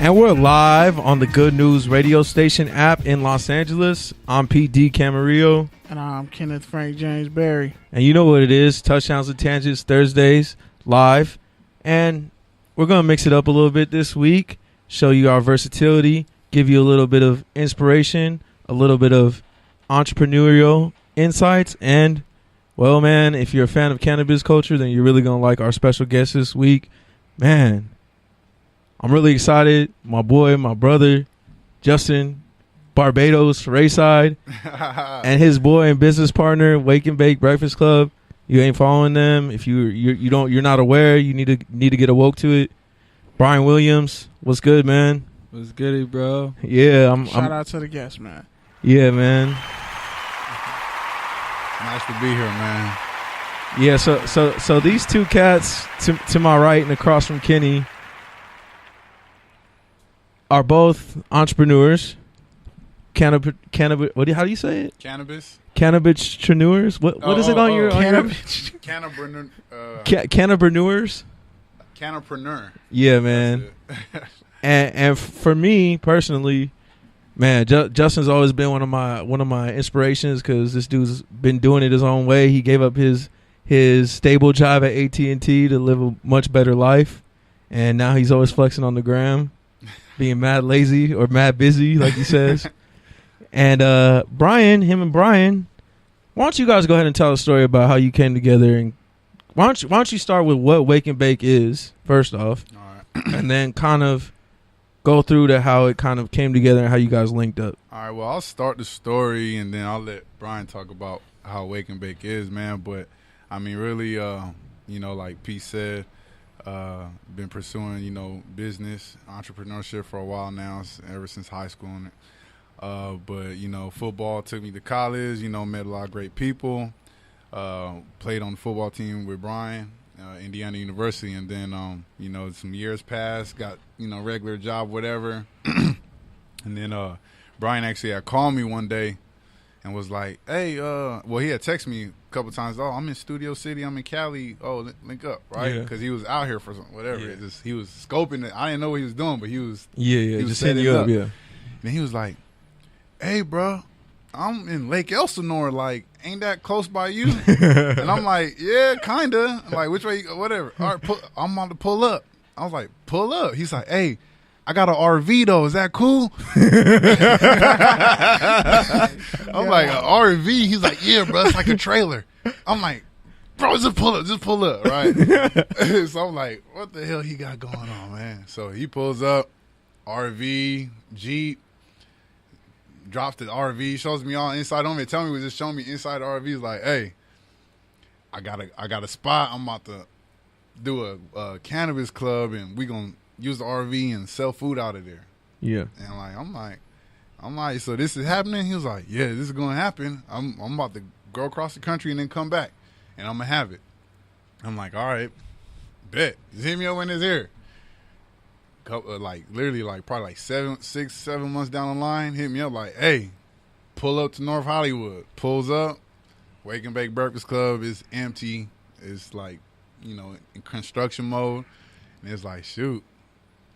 And we're live on the Good News radio station app in Los Angeles. I'm PD Camarillo. And I'm Kenneth Frank James Berry. And you know what it is, Touchdowns and Tangents Thursdays, live. And we're going to mix it up a little bit this week, show you our versatility, give you a little bit of inspiration, a little bit of entrepreneurial insights. And, well, man, if you're a fan of cannabis culture, then you're really going to like our special guest this week. Man, I'm really excited. My boy, my brother, Justin Barbados, Rayside, and his boy and business partner, Wake and Bake Breakfast Club. You ain't following them. If you're not aware, you need to get awoke to it. Brian Williams, what's good, man? What's goody, bro? Yeah, Shout out to the guest, man. Yeah, man. Nice to be here, man. Yeah, so these two cats to my right and across from Kenny are both entrepreneurs. Cannabis. How do you say it? Cannabis. Cannabis-treneurs? What is it on your cannabis? Cannabis-preneurs? Cannapreneur. Yeah, man. and for me personally, man, Justin's always been one of my inspirations because this dude's been doing it his own way. He gave up his stable job at AT&T to live a much better life, and now he's always flexing on the gram, being mad lazy or mad busy, like he says. And Brian, why don't you guys go ahead and tell a story about how you came together, and why don't you start with what Wake and Bake is first off, All right. and then kind of go through to how it kind of came together and how you guys linked up. All right, well, I'll start the story, and then I'll let Brian talk about how Wake and Bake is, man. But, I mean, really, like Pete said, been pursuing, business, entrepreneurship for a while now, ever since high school. But, football took me to college, met a lot of great people, played on the football team with Brian, Indiana University. And then, some years passed, got, regular job, whatever. And then Brian actually had called me one day and was like, hey, he had texted me a couple times. Oh, I'm in Studio City. I'm in Cali. Oh, link up, right? Because he was out here for whatever. Yeah. He was scoping it. I didn't know what he was doing, but he was. He was just hitting you up. Yeah. And he was like, hey, bro, I'm in Lake Elsinore. Like, ain't that close by you? And I'm like, yeah, kind of. Like, which way? Whatever. All right, I'm on to pull up. I was like, pull up. He's like, hey, I got an RV, though. Is that cool? I'm like, an RV? He's like, yeah, bro. It's like a trailer. I'm like, bro, just pull up, right? So I'm like, what the hell he got going on, man? So he pulls up, RV, Jeep, drops the RV, shows me all inside on it. Tell me, he was just showing me inside the RV. He's like, hey, I got a spot. I'm about to do a cannabis club, and we gonna use the RV and sell food out of there. Yeah. And I'm like, so this is happening? He was like, yeah, this is gonna happen. I'm about to go across the country and then come back, and I'm gonna have it. I'm like, all right, bet. Just hit me up when it's here. Probably 6, 7 months down the line, hit me up like, hey, pull up to North Hollywood. Pulls up, Wake and Bake Breakfast Club is empty. It's like, in construction mode. And it's like, shoot,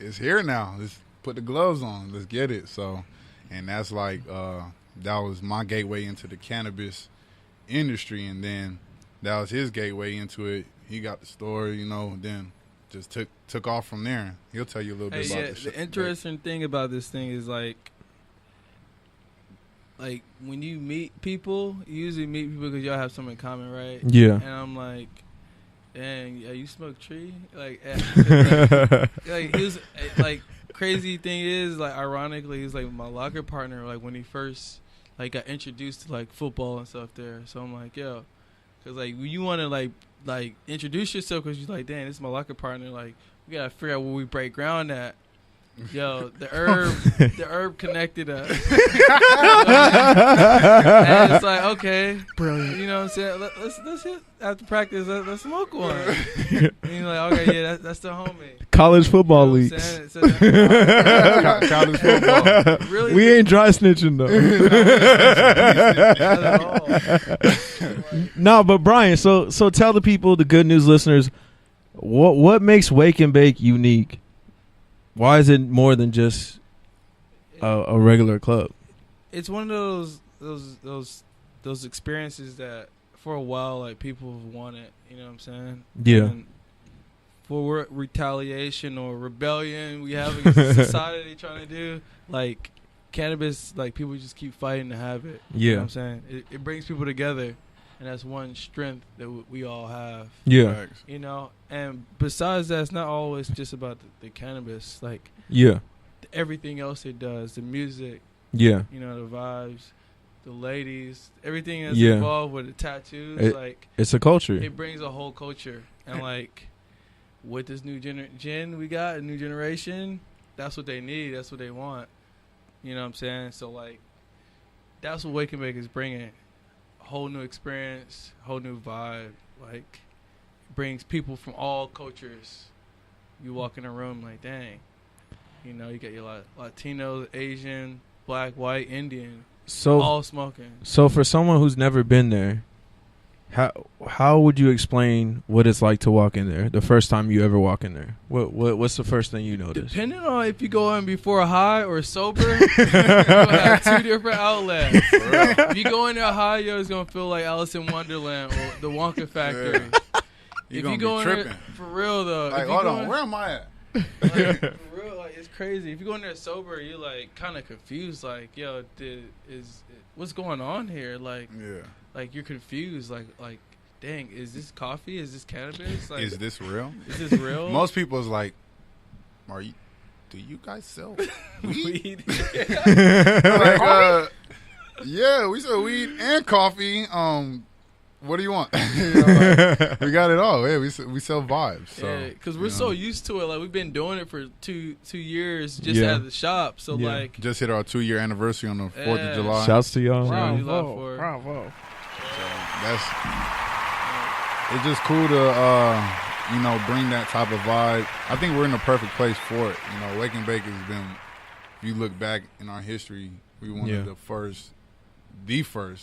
it's here now. Let's put the gloves on. Let's get it. So, and that's like, that was my gateway into the cannabis industry. And then that was his gateway into it. He got the store, then just took off from there. He'll tell you a little bit about this. The interesting thing about this thing is like when you meet people, you usually meet people because y'all have something in common, right? Yeah. And I'm like, dang, you smoke tree? Like he was like, crazy thing is, like, ironically, he's like my locker partner, like when he first got introduced to like football and stuff there. So I'm like, yo, because like you want to like introduce yourself because you're like, dang, this is my locker partner. Like, we gotta figure out where we break ground at. Yo, the herb connected us. And it's like, okay, Brilliant. You know what I'm saying? Let's hit after practice. Let's smoke one. And you're like, okay, yeah, that's the homie. College football You know leagues. College football. Really, We ain't dry snitching though. not at all. No, but Brian, so tell the people, the Good News listeners, what makes Wake and Bake unique? Why is it more than just a regular club? It's one of those experiences that for a while like people have wanted. You know what I'm saying? Yeah. And for retaliation or rebellion we have against society trying to do, like cannabis, like people just keep fighting to have it. You know what I'm saying? It brings people together, and that's one strength that we all have. Yeah. Facts. You know, and besides that, it's not always just about the cannabis. Like Yeah. everything else it does, the music, Yeah. you know, the vibes, the ladies, everything that's Yeah. involved with the tattoos, like It's a culture. it brings a whole culture. And like with this new gen we got, a new generation, that's what they need, that's what they want. You know what I'm saying? So like that's what Wake and Bake is bringing. A whole new experience, whole new vibe. Like brings people from all cultures. You walk in a room like, dang, you know, you got your Latinos, Asian, black, white, Indian, all smoking. So for someone who's never been there, how would you explain what it's like to walk in there the first time you ever walk in there? What's the first thing you notice? Depending on if you go in before high or sober, you're gonna have two different outlets. If you go in there high, you're just gonna feel like Alice in Wonderland or the Wonka Factory. Yeah. If you go in there, for real though, Like, if you hold go on, in- where am I at? like, for real, like it's crazy. If you go in there sober, you're like kind of confused. Like, yo, what's going on here? Like, Yeah. like you're confused. Like, dang, is this coffee? Is this cannabis? Like, Is this real? is this real? Most people's like, do you guys sell weed? weed. Like, yeah, we sell weed and coffee. What do you want? You know, like, we got it all. Yeah, we sell vibes. So, Yeah, because we're you so know. used to it. Like we've been doing it for two years just Yeah. at the shop. So Yeah. like, Just hit our 2-year anniversary on the 4th Yeah. of July. Shouts to y'all. Wow. you love Bravo. for it. Bravo. So it's just cool to you know, bring that type of vibe. I think we're in the perfect place for it. You know, Wake and Bake has been, if you look back in our history, we one of the first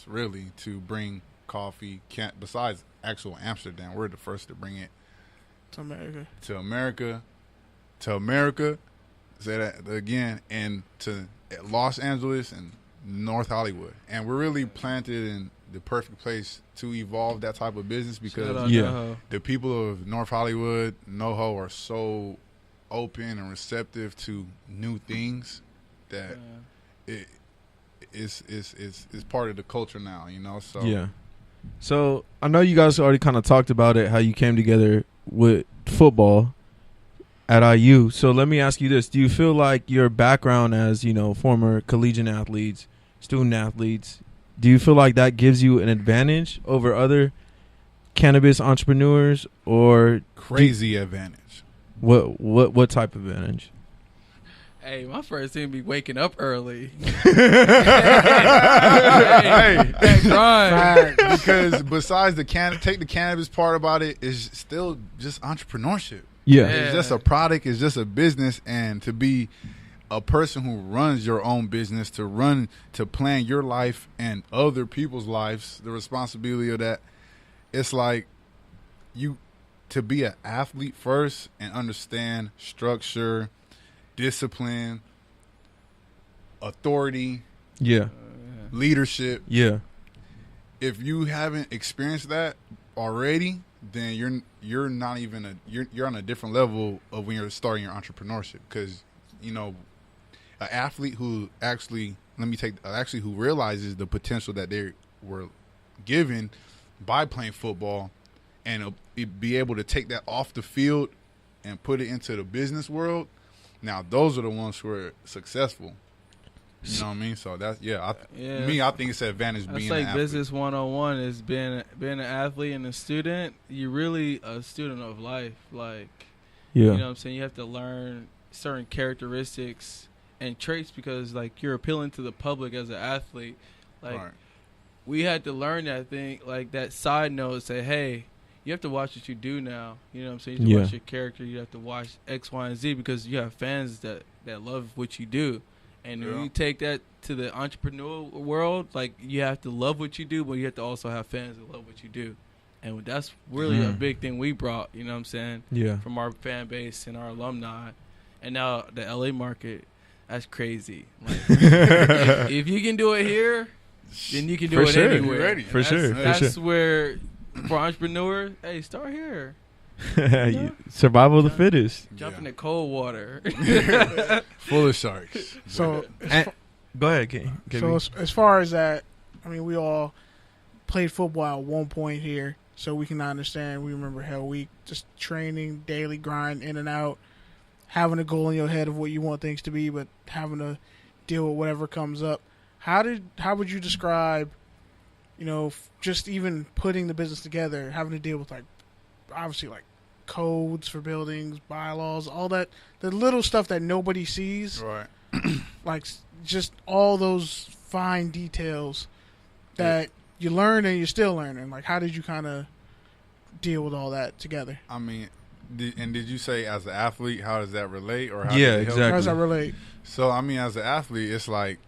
really to bring coffee, besides actual Amsterdam, we're the first to bring it To America. to America, say that again, and to Los Angeles and North Hollywood. And we're really planted in the perfect place to evolve that type of business Shout because out Yeah. NoHo. the people of North Hollywood, NoHo, are so open and receptive to new things that Yeah. it's part of the culture now, you know. So Yeah. So I know you guys already kind of talked about it, how you came together with football at IU. So let me ask you this: do you feel like your background as, you know, former collegiate athletes, student athletes, do you feel like that gives you an advantage over other cannabis entrepreneurs, or crazy advantage. what type of advantage? Hey, my first thing be waking up early. Hey, That grind. because besides take the cannabis part about it is still just entrepreneurship. Yeah. Yeah. It's just a product. It's just a business, and to be a person who runs your own business, to plan your life and other people's lives, the responsibility of that. It's like you to be an athlete first and understand structure, discipline, authority, Yeah. leadership. Yeah. If you haven't experienced that already, then you're not even you're on a different level of when you're starting your entrepreneurship. Because, you know, an athlete who who realizes the potential that they were given by playing football and be able to take that off the field and put it into the business world. Now those are the ones who are successful. You know what I mean? So that's I think it's an advantage That's being like an athlete. business 101 is being an athlete and a student. You're really a student of life. Like, Yeah. you know what I'm saying? You have to learn certain characteristics and traits because, like, you're appealing to the public as an athlete. Like, Right. we had to learn that thing, like that side note, say, hey, you have to watch what you do now. You know what I'm saying? You have to watch your character. You have to watch X, Y, and Z because you have fans that love what you do. And when you take that to the entrepreneur world, like, you have to love what you do, but you have to also have fans that love what you do. And that's really a big thing we brought, you know what I'm saying? Yeah. From our fan base and our alumni. And now the LA market, that's crazy. Like, if you can do it here, then you can do For it sure. anywhere. You're ready. For sure. That's where, for entrepreneurs, hey, start here. Survival of the fittest. Jump in the cold water. Full of sharks. So, Go ahead, King. as far as that, I mean, we all played football at one point here, so we can understand. We remember Hell Week, just training, daily grind, in and out, having a goal in your head of what you want things to be, but having to deal with whatever comes up. How would you describe, just even putting the business together, having to deal with obviously codes for buildings, bylaws, all that, the little stuff that nobody sees, Right. just all those fine details that you learn and you're still learning. How did you kind of deal with all that together? I mean, did you say as an athlete, how does that relate? Or how Yeah, does it help? exactly. How does that relate? So, I mean, as an athlete, it's like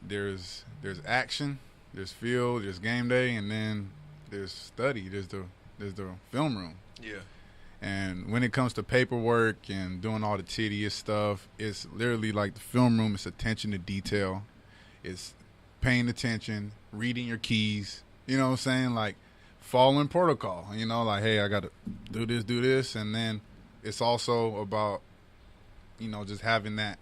there's action, there's field, there's game day, and then there's study. There's the film room. Yeah. And when it comes to paperwork and doing all the tedious stuff, it's literally like the film room. It's attention to detail. It's paying attention, reading your keys. You know what I'm saying? Following protocol. Hey, I got to do this. And then it's also about, just having that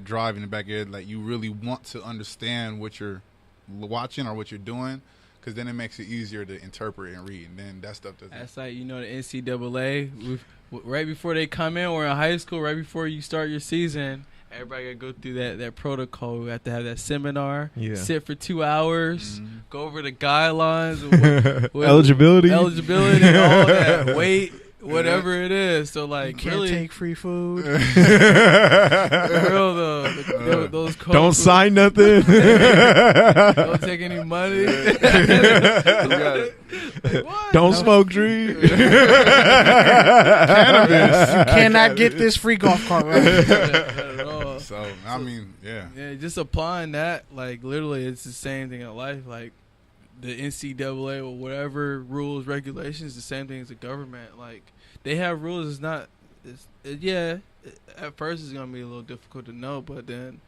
drive in the back of your head. You really want to understand what you're watching or what you're doing. Because then it makes it easier to interpret and read, and then that stuff doesn't. That's the NCAA. Right before they come in, or in high school, right before you start your season, everybody got to go through that protocol. We have to have that seminar, sit for 2 hours, go over the guidelines, eligibility, and all that, weight, whatever it is. So You can't really take free food. real those codes. don't sign nothing. Don't take any money. What? Don't smoke dream. Cannabis. You cannot get this free golf cart. Right? At all. So, I mean, yeah. Yeah, just applying that, literally, it's the same thing in life. The NCAA or whatever rules, regulations, the same thing as the government. They have rules. At first it's gonna be a little difficult to know, but then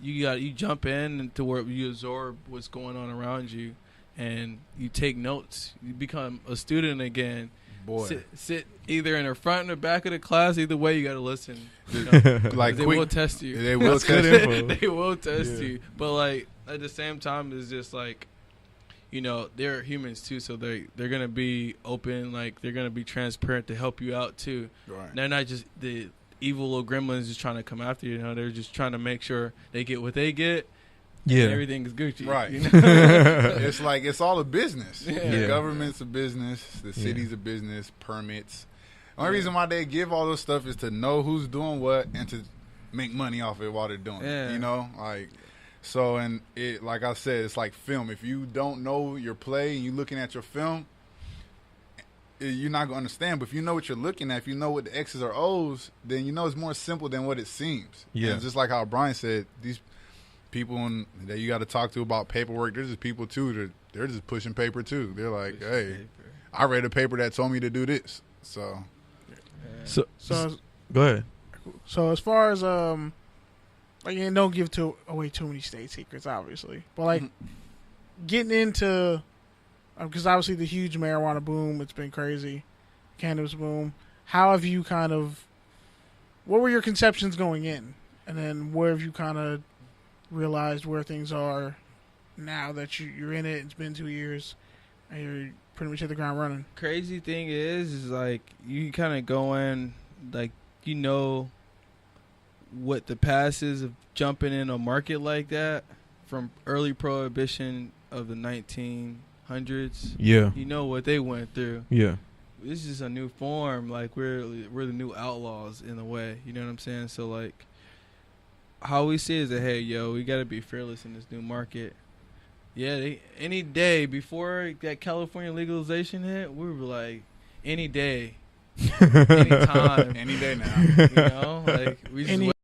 you jump in to where you absorb what's going on around you, and you take notes. You become a student again. Boy. Sit either in the front or the back of the class. Either way, you got to listen. They will test you. They will That's good test info. They will test you. But at the same time, it's just they're humans too, so they're gonna be open, they're gonna be transparent to help you out too. Right. They're not just the evil little gremlins just trying to come after you. They're just trying to make sure they get what they get. Yeah. And everything is Gucci. Right. It's it's all a business. Yeah. The government's a business. The city's a business. Permits. The only reason why they give all this stuff is to know who's doing what and to make money off it while they're doing it. So, and it, like I said, it's like film. If you don't know your play and you're looking at your film, you're not going to understand. But if you know what you're looking at, if you know what the X's or O's, then it's more simple than what it seems. Yeah. And just like how Brian said, these people that you got to talk to about paperwork, there's just people too, they're just pushing paper too. They're like, hey, I read a paper that told me to do this. So So go ahead. So as far as don't give away too many state secrets, obviously, but getting into because obviously the huge marijuana boom, it's been crazy, cannabis boom. How have you what were your conceptions going in, and then where have you realized where things are now that you're in it? It's been 2 years, and you're pretty much hit the ground running. Crazy thing is you go in what the past is of jumping in a market like that from early prohibition of the 1900s. Yeah. You know what they went through. Yeah. This is a new form. We're the new outlaws in a way. You know what I'm saying? So how we see is that, hey, we got to be fearless in this new market. Yeah, any day before that California legalization hit, we were any day, anytime, any day now. we just